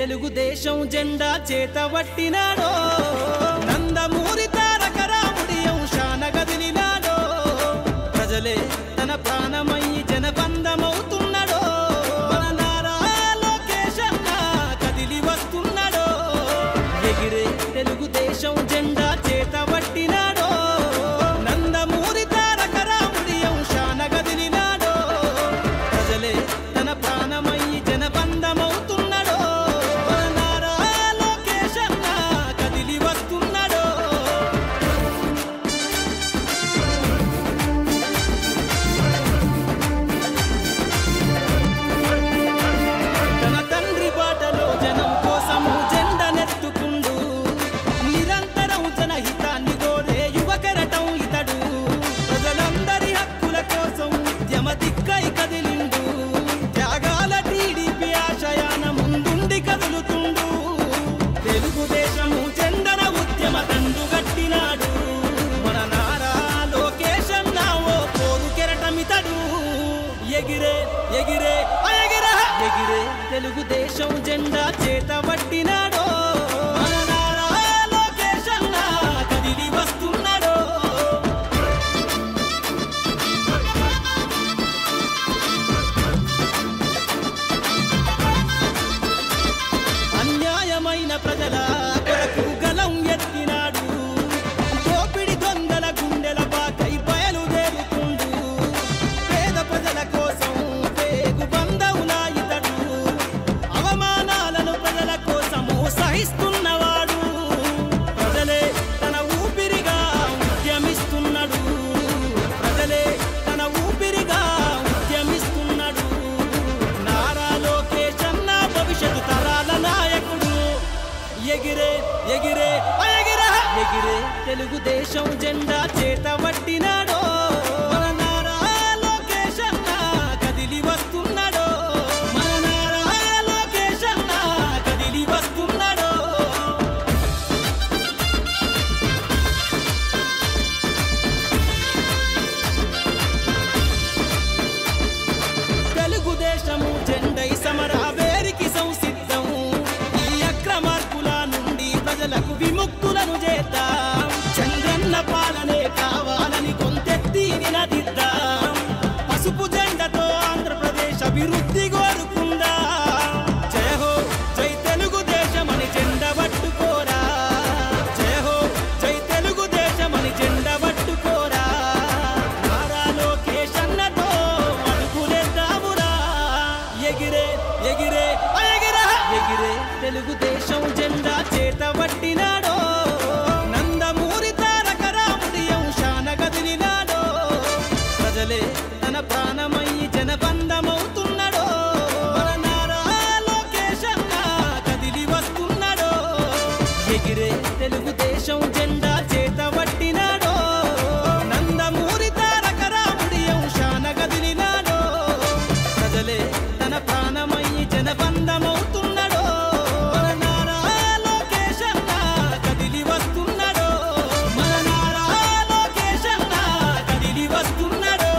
తెలుగుదేశం జెండా చేతబట్టినాడో నందమూరి తారక రాముడి అంశాన గదిలినాడో ప్రజలే తన ప్రాణమయ్యి జనబంధమవుతున్నాడో మన నారా లోకేష్ అన్న కదిలి వస్తున్నాడో ఎగిరే తెలుగుదేశం జెండా చేతబట్టినాడో నందమూరి తారక రాముడి అంశాన గదిలినాడో ప్రజలే తన ప్రాణమయ్యి జనబంధమవుతున్నాడో మన నారా లోకేష్ అన్న కదిలి వస్తున్నాడో తన తండ్రి బాటలో జనం కోసము జెండనెత్తుకుండు నిరంతరం జనహితాన్ని కోరే యువకెరటం ఇతడు ప్రజలందరి హక్కుల కోసం ఉద్యమ దిక్కై కదిలిండు త్యాగాల టీడీపీ ఆశయాన ముందుండి కదులుతుండు తెలుగుదేశము జెండన ఉద్యమ దండు గట్టినాడు మన నారా లోకేష్ అన్న ఓ పోరు కెరటమితడు ఎగిరే ఎగిరే ఎగిరే ఎగిరే తెలుగుదేశం జెండా చేతబట్టినాడో మన నారా లోకేష్ అన్న కదిలి వస్తున్నాడో అన్యాయమైన ప్రజల కొరకు గలం ఎత్తినాడు దోపిడి దొంగల గుండెల బాకై బయలుదేరుతుండు పేద ప్రజల కోసం పేగు బంధవులా ఇతడు అవమానాలను ప్రజల కోసము సహిస్తున్నవాడు ప్రజలే తన ఊపిరిగా ఉద్యమిస్తున్నాడు ప్రజలే తన ఊపిరిగా ఉద్యమిస్తున్నాడు నారా లోకేష్ అన్న భవిష్యత్తు తరాల నాయకుడు ఎగిరే ఎగిరే ఎగిరే ఎగిరే తెలుగుదేశం జెండా చేతబట్టినాడో మన నారా లోకేష్ అన్న కదిలి వస్తున్నాడో మన నారా లోకేష్ అన్న కదిలి వస్తున్నాడో తెలుగుదేశము జెండై సమర వేరికి సంసిద్ధం ఈ అక్రమార్కుల నుండి ప్రజలకు విముక్తులను చేద్దాం చంద్రన్న పాలనే కావాలని కొంతెత్తి నినదిద్దాం పసుపు జెండతో ఆంధ్రప్రదేశ్ అభివృద్ధి కోరుకుందాం జయ హో జై తెలుగుదేశమని జెండ పట్టుకోరా జయ హో జై తెలుగుదేశమని జెండ పట్టుకోరా నారా లోకేష్ అన్నతో అడుగులేద్దామురా ఎగిరే ఎగిరే ఎగిరే ఎగిరే తెలుగుదేశం జెండా చేతబట్టినాడో నందమూరి తారక రాముడి అంశాన గదిలినాడో ప్రజలే తన ప్రాణమయ్యి జనబంధమవుతున్నాడో మన నారా లోకేష్ అన్న కదిలి వస్తున్నాడో ఎగిరే తెలుగుదేశం జెండా చేతబట్టినాడో నందమూరి తారక రాముడి అంశాన గదిలినాడో ప్రజలే తన ప్రాణమయ్యి జనబంధమవుతున్నాడో మన నారా లోకేష్ అన్న కదిలి వస్తున్నాడో మన నారా లోకేష్ అన్న కదిలి వస్తున్నాడో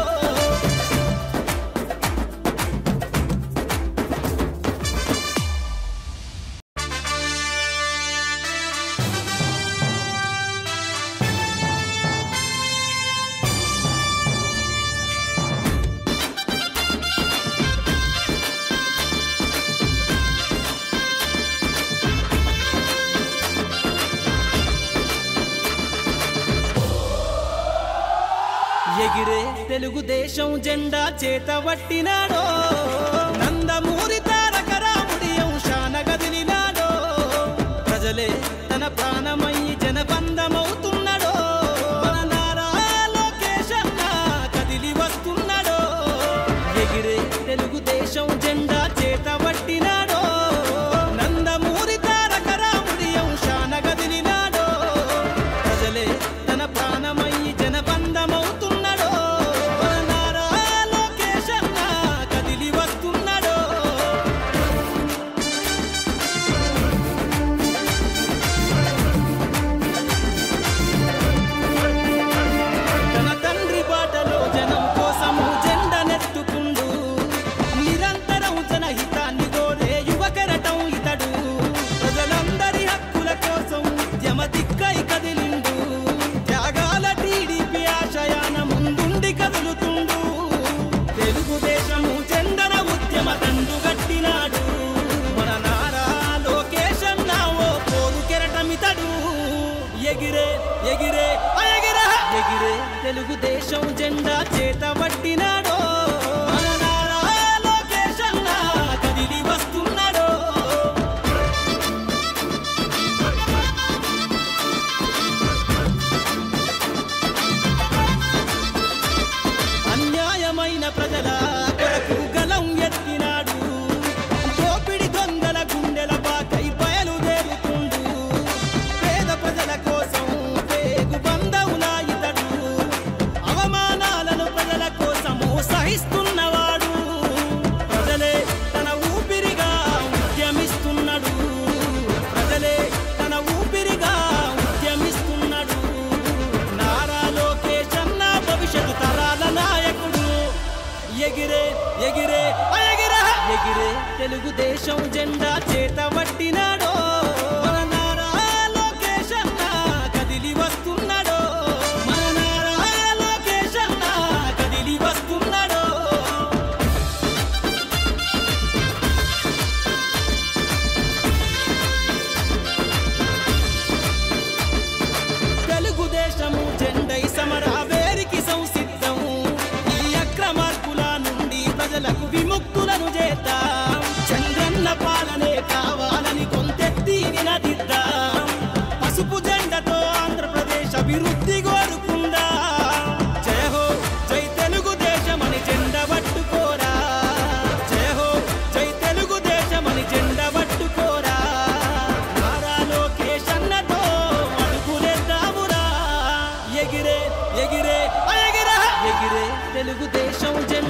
ఎగిరే తెలుగుదేశం జెండా చేతబట్టినాడో నందమూరి తారక రాముడి అంశాన గదిలినాడో ప్రజలే తన ప్రాణమయ్యి జనబంధమవుతున్నాడో మన నారా లోకేష్ అన్న కదిలి వస్తున్నాడో ఎగిరే తెలుగుదేశం జెండా చేతబట్టినాడో నందమూరి తారక రాముడి అంశాన గదిలినాడో ప్రజలే తన ప్రాణమయ్యి జనబంధమవుతున్నాడో మన నారా లోకేష్ అన్న కదిలి వస్తున్నాడో తెలుగుదేశం జెండా చేత పట్టినాడో మన నారా లోకేష్ అన్న కదిలి వస్తున్నాడో. అన్యాయమైన ప్రజల కొరకు గలం ఎత్తినాడు, దోపిడి దొంగల గుండెల బాకై బయలుదేరుతుండు, పేద ప్రజల కోసం పేగు బంధవులా ఇతడు, అవమానాలను ప్రజల కోసము సహిస్తున్నవాడు, ప్రజలే తన ఊపిరిగా ఉద్యమిస్తున్నాడు, ప్రజలే తన ఊపిరిగా ఉద్యమిస్తున్నాడు. నారా లోకేష్ అన్న భవిష్యత్తు తరాల నాయకుడు, ఎగిరే ఎగిరే ఎగిరే ఎగిరే తెలుగుదేశం జెండా చేత పట్టినాడో మన నారా లోకేష్ అన్న కదిలి వస్తున్నాడో, మన నారా లోకేష్ అన్న కదిలి వస్తున్నాడో. తెలుగుదేశము జెండై సమర వేరికి సంసిద్ధం, ఈ అక్రమార్కుల నుండి ప్రజలకు విముక్తులను చేద్దాం, చంద్రన్న పాలనే కావాలని కొంతెత్తి నినదిద్దాం, పసుపు జెండతో ఆంధ్రప్రదేశ్ అభివృద్ధి కోరుకుందాం. జయ హో జై తెలుగుదేశమని జెండ పట్టుకోరా, జయ హో జై తెలుగుదేశమని జెండ పట్టుకోరా, నారా లోకేష్ అన్నతో అడుగులేద్దామురా. ఎగిరే ఎగిరే ఎగిరే ఎగిరే తెలుగుదేశం జెండా